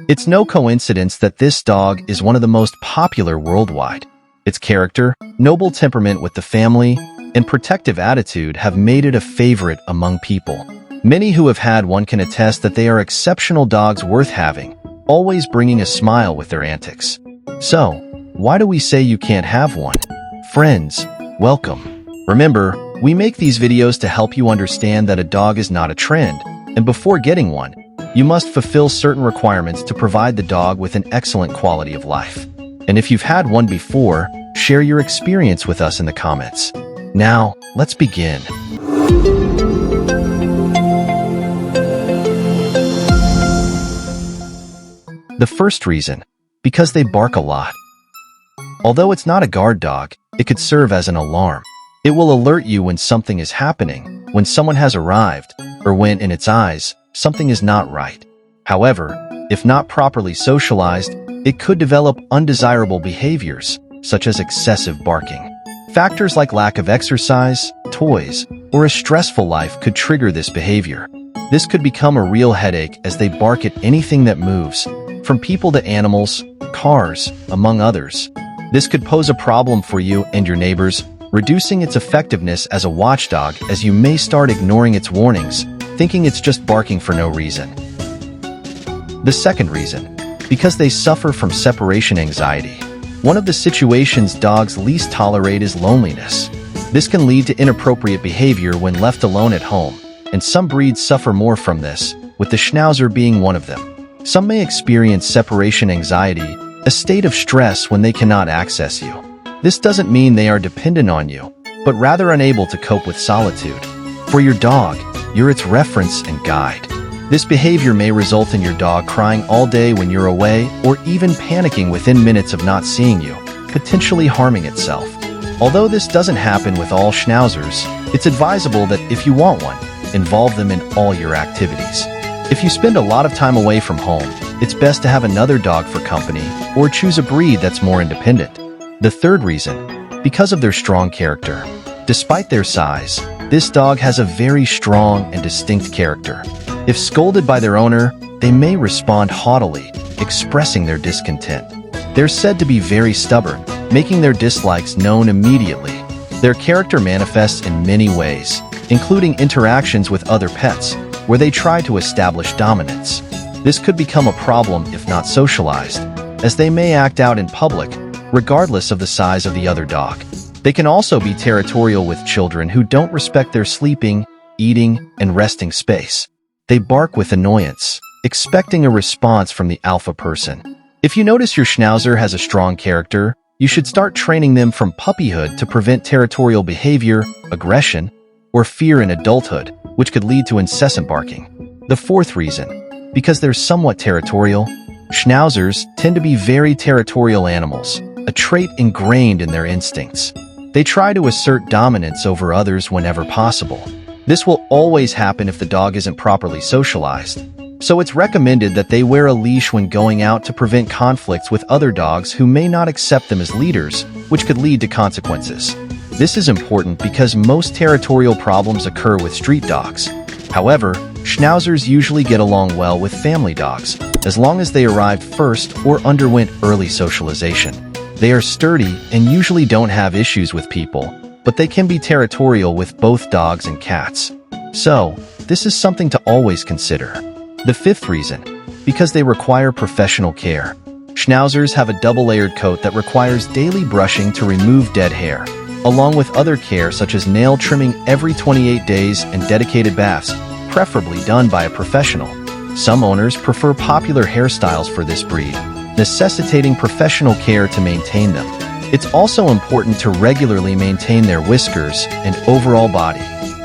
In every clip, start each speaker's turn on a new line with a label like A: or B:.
A: It's no coincidence that this dog is one of the most popular worldwide. Its character, noble temperament with the family, and protective attitude have made it a favorite among people. Many who have had one can attest that they are exceptional dogs worth having, always bringing a smile with their antics. So, why do we say you can't have one? Friends, welcome. Remember, we make these videos to help you understand that a dog is not a trend, and before getting one, you must fulfill certain requirements to provide the dog with an excellent quality of life. And if you've had one before, share your experience with us in the comments. Now, let's begin. The first reason, because they bark a lot. Although it's not a guard dog, it could serve as an alarm. It will alert you when something is happening, when someone has arrived, or when, in its eyes, something is not right. However, if not properly socialized, it could develop undesirable behaviors, such as excessive barking. Factors like lack of exercise, toys, or a stressful life could trigger this behavior. This could become a real headache as they bark at anything that moves, from people to animals, cars, among others. This could pose a problem for you and your neighbors, reducing its effectiveness as a watchdog as you may start ignoring its warnings, thinking it's just barking for no reason. The second reason, because they suffer from separation anxiety. One of the situations dogs least tolerate is loneliness. This can lead to inappropriate behavior when left alone at home, and some breeds suffer more from this, with the Schnauzer being one of them. Some may experience separation anxiety, a state of stress when they cannot access you. This doesn't mean they are dependent on you, but rather unable to cope with solitude. For your dog, you're its reference and guide. This behavior may result in your dog crying all day when you're away or even panicking within minutes of not seeing you, potentially harming itself. Although this doesn't happen with all Schnauzers, it's advisable that if you want one, involve them in all your activities. If you spend a lot of time away from home, it's best to have another dog for company or choose a breed that's more independent. The third reason, because of their strong character. Despite their size, this dog has a very strong and distinct character. If scolded by their owner, they may respond haughtily, expressing their discontent. They're said to be very stubborn, making their dislikes known immediately. Their character manifests in many ways, including interactions with other pets, where they try to establish dominance. This could become a problem if not socialized, as they may act out in public, regardless of the size of the other dog. They can also be territorial with children who don't respect their sleeping, eating, and resting space. They bark with annoyance, expecting a response from the alpha person. If you notice your Schnauzer has a strong character, you should start training them from puppyhood to prevent territorial behavior, aggression, or fear in adulthood, which could lead to incessant barking. The fourth reason, because they're somewhat territorial. Schnauzers tend to be very territorial animals, a trait ingrained in their instincts. They try to assert dominance over others whenever possible. This will always happen if the dog isn't properly socialized, so it's recommended that they wear a leash when going out to prevent conflicts with other dogs who may not accept them as leaders, which could lead to consequences. This is important because most territorial problems occur with street dogs. However, Schnauzers usually get along well with family dogs, as long as they arrived first or underwent early socialization. They are sturdy and usually don't have issues with people, but they can be territorial with both dogs and cats. So, this is something to always consider. The fifth reason, because they require professional care. Schnauzers have a double-layered coat that requires daily brushing to remove dead hair, along with other care such as nail trimming every 28 days and dedicated baths, preferably done by a professional. Some owners prefer popular hairstyles for this breed, necessitating professional care to maintain them. It's also important to regularly maintain their whiskers and overall body.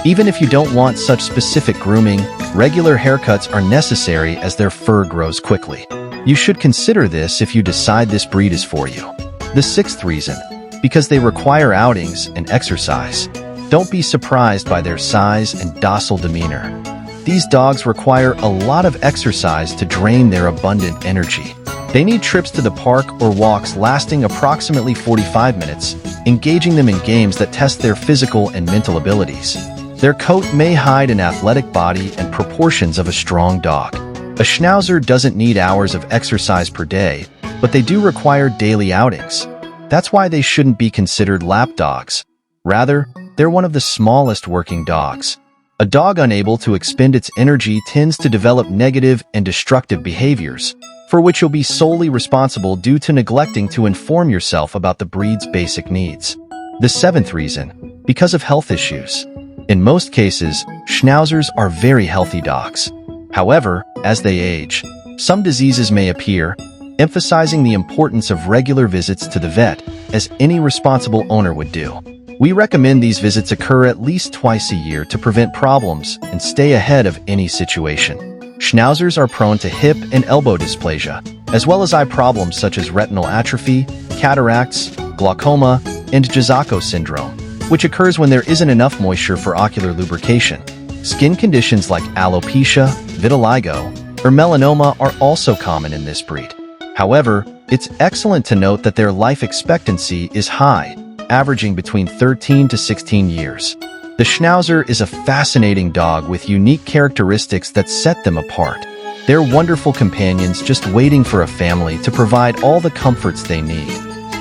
A: Even if you don't want such specific grooming, regular haircuts are necessary as their fur grows quickly. You should consider this if you decide this breed is for you. The sixth reason, because they require outings and exercise. Don't be surprised by their size and docile demeanor. These dogs require a lot of exercise to drain their abundant energy. They need trips to the park or walks lasting approximately 45 minutes, engaging them in games that test their physical and mental abilities. Their coat may hide an athletic body and proportions of a strong dog. A Schnauzer doesn't need hours of exercise per day, but they do require daily outings. That's why they shouldn't be considered lap dogs. Rather, they're one of the smallest working dogs. A dog unable to expend its energy tends to develop negative and destructive behaviors, for which you'll be solely responsible due to neglecting to inform yourself about the breed's basic needs. The 7th reason, because of health issues. In most cases, Schnauzers are very healthy dogs. However, as they age, some diseases may appear, emphasizing the importance of regular visits to the vet, as any responsible owner would do. We recommend these visits occur at least twice a year to prevent problems and stay ahead of any situation. Schnauzers are prone to hip and elbow dysplasia, as well as eye problems such as retinal atrophy, cataracts, glaucoma, and Jaczako syndrome, which occurs when there isn't enough moisture for ocular lubrication. Skin conditions like alopecia, vitiligo, or melanoma are also common in this breed. However, it's excellent to note that their life expectancy is high, averaging between 13 to 16 years. The Schnauzer is a fascinating dog with unique characteristics that set them apart. They're wonderful companions just waiting for a family to provide all the comforts they need.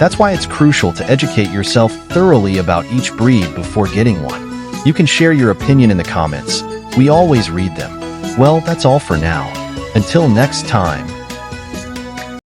A: That's why it's crucial to educate yourself thoroughly about each breed before getting one. You can share your opinion in the comments. We always read them. Well, that's all for now. Until next time.